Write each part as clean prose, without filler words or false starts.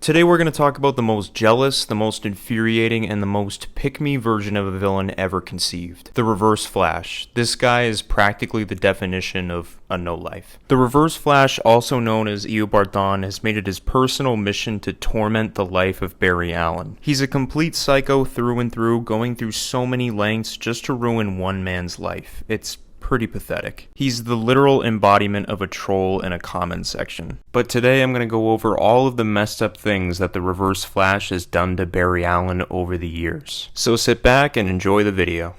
Today we're going to talk about the most jealous, the most infuriating, and the most pick-me version of a villain ever conceived. The Reverse Flash. This guy is practically the definition of a no-life. The Reverse Flash, also known as Eobard Thawne, has made it his personal mission to torment the life of Barry Allen. He's a complete psycho through and through, going through so many lengths just to ruin one man's life. It's pretty pathetic. He's the literal embodiment of a troll in a comment section. But today I'm going to go over all of the messed up things that the Reverse Flash has done to Barry Allen over the years. So sit back and enjoy the video.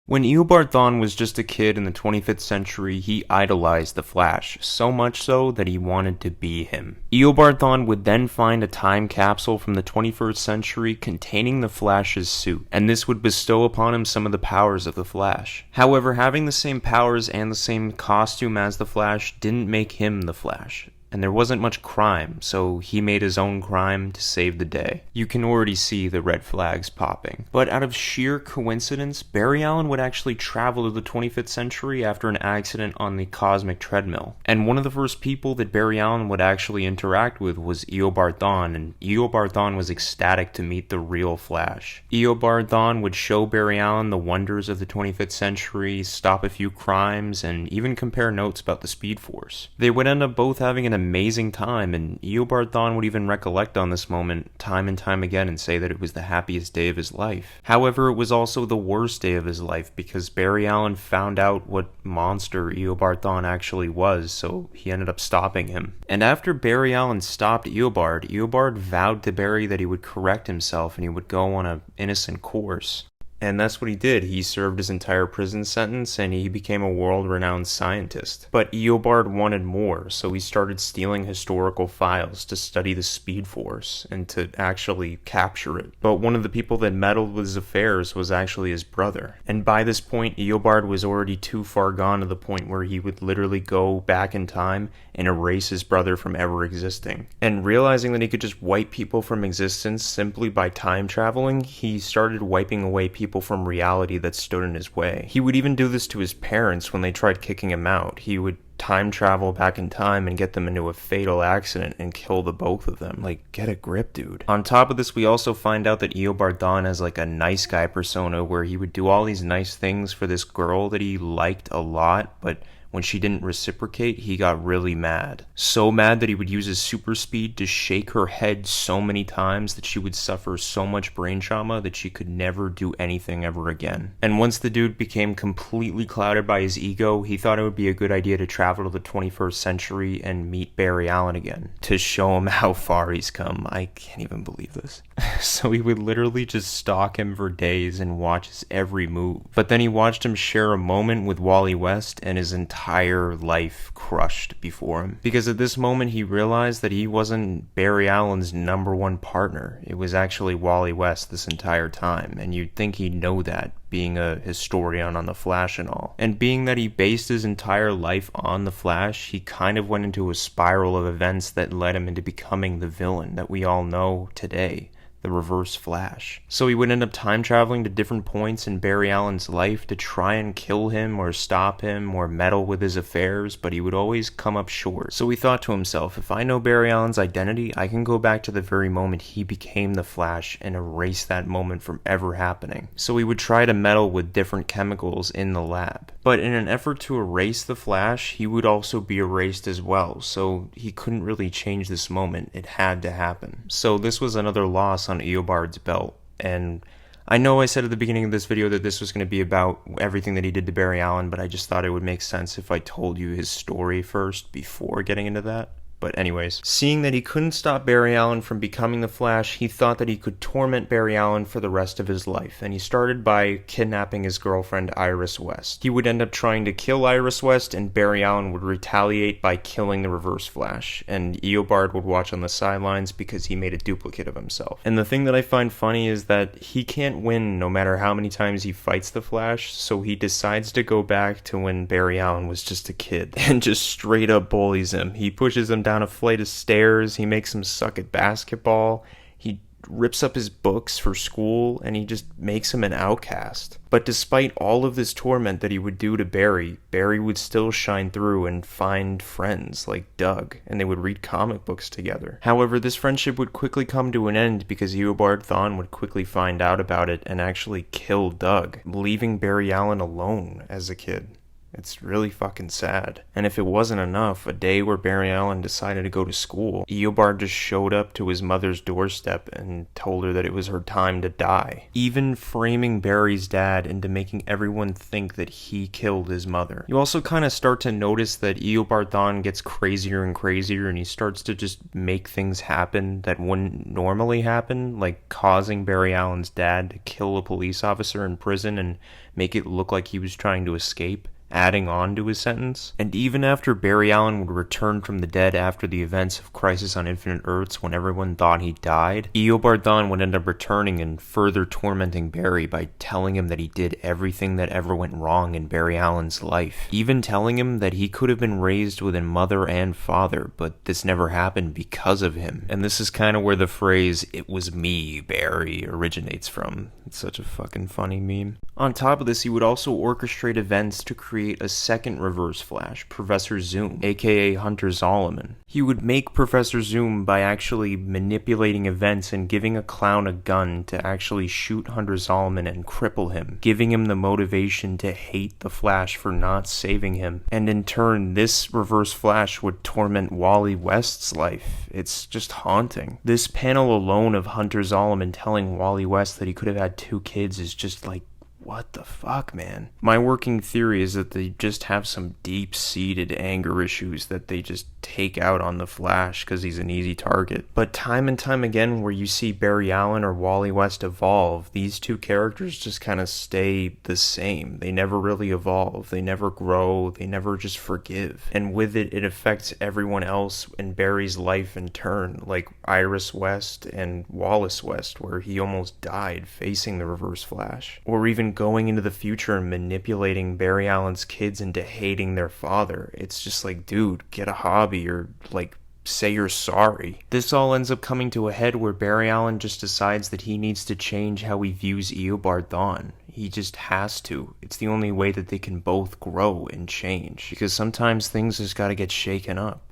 When Eobard Thawne was just a kid in the 25th century, he idolized the Flash, so much so that he wanted to be him. Eobard Thawne would then find a time capsule from the 21st century containing the Flash's suit, and this would bestow upon him some of the powers of the Flash. However, having the same powers and the same costume as the Flash didn't make him the Flash. And there wasn't much crime, so he made his own crime to save the day. You can already see the red flags popping. But out of sheer coincidence, Barry Allen would actually travel to the 25th century after an accident on the cosmic treadmill. And one of the first people that Barry Allen would actually interact with was Eobard Thawne, and Eobard Thawne was ecstatic to meet the real Flash. Eobard Thawne would show Barry Allen the wonders of the 25th century, stop a few crimes, and even compare notes about the Speed Force. They would end up both having an amazing time, and Eobard Thawne would even recollect on this moment time and time again and say that it was the happiest day of his life. However, it was also the worst day of his life because Barry Allen found out what monster Eobard Thawne actually was, so he ended up stopping him. And after Barry Allen stopped Eobard vowed to Barry that he would correct himself and he would go on an innocent course. And that's what he did. He served his entire prison sentence and he became a world-renowned scientist. But Eobard wanted more, so he started stealing historical files to study the Speed Force and to actually capture it. But one of the people that meddled with his affairs was actually his brother. And by this point, Eobard was already too far gone to the point where he would literally go back in time and erase his brother from ever existing. And realizing that he could just wipe people from existence simply by time traveling, he started wiping away people from reality that stood in his way. He would even do this to his parents when they tried kicking him out. He would time travel back in time and get them into a fatal accident and kill the both of them. Like, get a grip, dude. On top of this, we also find out that Eobard Thawne has like a nice guy persona where he would do all these nice things for this girl that he liked a lot, but when she didn't reciprocate, he got really mad. So mad that he would use his super speed to shake her head so many times that she would suffer so much brain trauma that she could never do anything ever again. And once the dude became completely clouded by his ego, he thought it would be a good idea to travel to the 21st century and meet Barry Allen again, to show him how far he's come. I can't even believe this. So he would literally just stalk him for days and watch his every move. But then he watched him share a moment with Wally West and his entire life crushed before him. Because at this moment he realized that he wasn't Barry Allen's #1 partner. It was actually Wally West this entire time, and you'd think he'd know that, being a historian on the Flash and all. And being that he based his entire life on the Flash, he kind of went into a spiral of events that led him into becoming the villain that we all know today. The Reverse Flash. So he would end up time traveling to different points in Barry Allen's life to try and kill him or stop him or meddle with his affairs, but he would always come up short. So he thought to himself, if I know Barry Allen's identity, I can go back to the very moment he became the Flash and erase that moment from ever happening. So he would try to meddle with different chemicals in the lab. But in an effort to erase the Flash, he would also be erased as well, so he couldn't really change this moment. It had to happen. So this was another loss on Eobard's belt. And I know I said at the beginning of this video that this was going to be about everything that he did to Barry Allen, but I just thought it would make sense if I told you his story first before getting into that. But anyways, seeing that he couldn't stop Barry Allen from becoming the Flash, he thought that he could torment Barry Allen for the rest of his life, and he started by kidnapping his girlfriend Iris West. He would end up trying to kill Iris West, and Barry Allen would retaliate by killing the Reverse Flash, and Eobard would watch on the sidelines because he made a duplicate of himself. And the thing that I find funny is that he can't win no matter how many times he fights the Flash, so he decides to go back to when Barry Allen was just a kid, and just straight up bullies him. He pushes him down a flight of stairs, he makes him suck at basketball, he rips up his books for school, and he just makes him an outcast. But despite all of this torment that he would do to Barry, Barry would still shine through and find friends like Doug, and they would read comic books together. However, this friendship would quickly come to an end because Eobard Thawne would quickly find out about it and actually kill Doug, leaving Barry Allen alone as a kid. It's really fucking sad. And if it wasn't enough, a day where Barry Allen decided to go to school, Eobard just showed up to his mother's doorstep and told her that it was her time to die, even framing Barry's dad into making everyone think that he killed his mother. You also kind of start to notice that Eobard Thawne gets crazier and crazier, and he starts to just make things happen that wouldn't normally happen, like causing Barry Allen's dad to kill a police officer in prison and make it look like he was trying to escape, adding on to his sentence. And even after Barry Allen would return from the dead after the events of Crisis on Infinite Earths, when everyone thought he died, Eobard Thawne would end up returning and further tormenting Barry by telling him that he did everything that ever went wrong in Barry Allen's life, even telling him that he could have been raised with a mother and father, but this never happened because of him. And this is kind of where the phrase, "it was me, Barry," originates from. It's such a fucking funny meme. On top of this, he would also orchestrate events to create a second Reverse Flash, Professor Zoom, aka Hunter Zolomon. He would make Professor Zoom by actually manipulating events and giving a clown a gun to actually shoot Hunter Zolomon and cripple him, giving him the motivation to hate the Flash for not saving him. And in turn, this Reverse Flash would torment Wally West's life. It's just haunting. This panel alone of Hunter Zolomon telling Wally West that he could have had 2 kids is just like, what the fuck, man? My working theory is that they just have some deep-seated anger issues that they just take out on the Flash because he's an easy target. But time and time again, where you see Barry Allen or Wally West evolve, these 2 characters just kind of stay the same. They never really evolve. They never grow. They never just forgive. And with it, it affects everyone else in Barry's life in turn, like Iris West and Wallace West, where he almost died facing the Reverse Flash. Or even going into the future and manipulating Barry Allen's kids into hating their father. It's just like, dude, get a hobby or like say you're sorry. This all ends up coming to a head where Barry Allen just decides that he needs to change how he views Eobard Thawne. He just has to. It's the only way that they can both grow and change, because sometimes things just gotta get shaken up.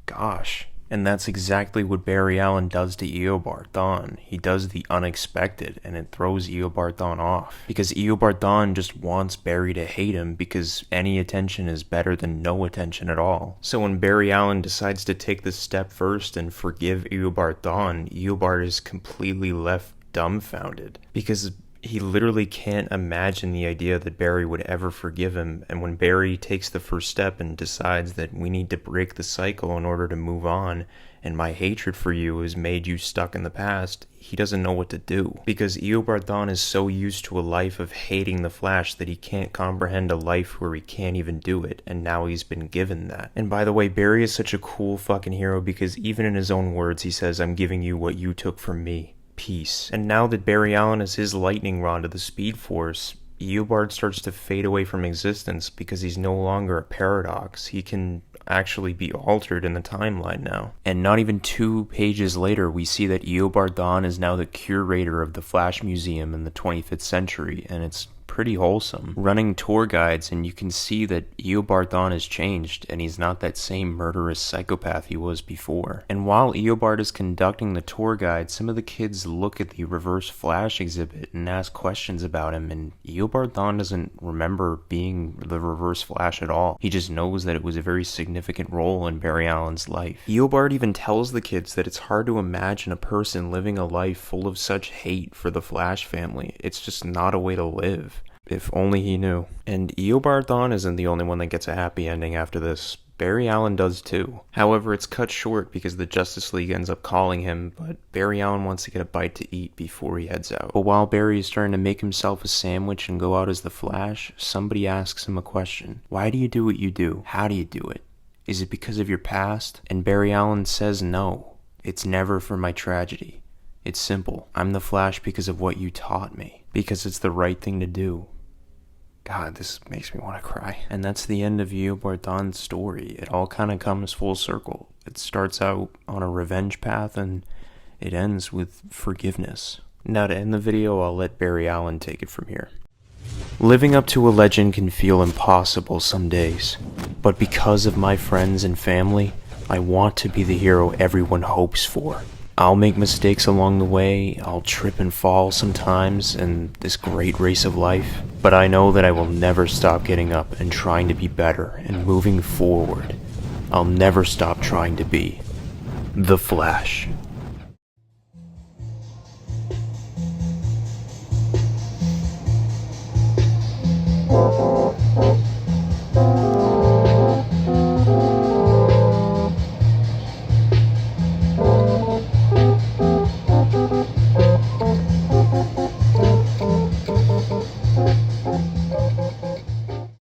Gosh. And that's exactly what Barry Allen does to Eobard Thawne. He does the unexpected, and it throws Eobard Thawne off. Because Eobard Thawne just wants Barry to hate him, because any attention is better than no attention at all. So when Barry Allen decides to take the step first and forgive Eobard Thawne, Eobard is completely left dumbfounded. Because he literally can't imagine the idea that Barry would ever forgive him, and when Barry takes the first step and decides that we need to break the cycle in order to move on, and my hatred for you has made you stuck in the past, he doesn't know what to do. Because Eobard Thawne is so used to a life of hating the Flash that he can't comprehend a life where he can't even do it, and now he's been given that. And by the way, Barry is such a cool fucking hero because even in his own words he says, "I'm giving you what you took from me. Peace." And now that Barry Allen is his lightning rod of the Speed Force, Eobard starts to fade away from existence because he's no longer a paradox. He can actually be altered in the timeline now. And not even 2 pages later, we see that Eobard Thawne is now the curator of the Flash Museum in the 25th century, and it's pretty wholesome. Running tour guides, and you can see that Eobard Thawne has changed, and he's not that same murderous psychopath he was before. And while Eobard is conducting the tour guide, some of the kids look at the Reverse Flash exhibit and ask questions about him, and Eobard Thawne doesn't remember being the Reverse Flash at all. He just knows that it was a very significant role in Barry Allen's life. Eobard even tells the kids that it's hard to imagine a person living a life full of such hate for the Flash family. It's just not a way to live. If only he knew. And Eobard Thawne isn't the only one that gets a happy ending after this. Barry Allen does too. However, it's cut short because the Justice League ends up calling him, but Barry Allen wants to get a bite to eat before he heads out. But while Barry is starting to make himself a sandwich and go out as the Flash, somebody asks him a question. Why do you do what you do? How do you do it? Is it because of your past? And Barry Allen says no. It's never for my tragedy. It's simple. I'm the Flash because of what you taught me. Because it's the right thing to do. God, this makes me want to cry. And that's the end of Eobard Thawne's story. It all kind of comes full circle. It starts out on a revenge path and it ends with forgiveness. Now to end the video, I'll let Barry Allen take it from here. Living up to a legend can feel impossible some days, but because of my friends and family, I want to be the hero everyone hopes for. I'll make mistakes along the way, I'll trip and fall sometimes in this great race of life, but I know that I will never stop getting up and trying to be better and moving forward. I'll never stop trying to be the Flash.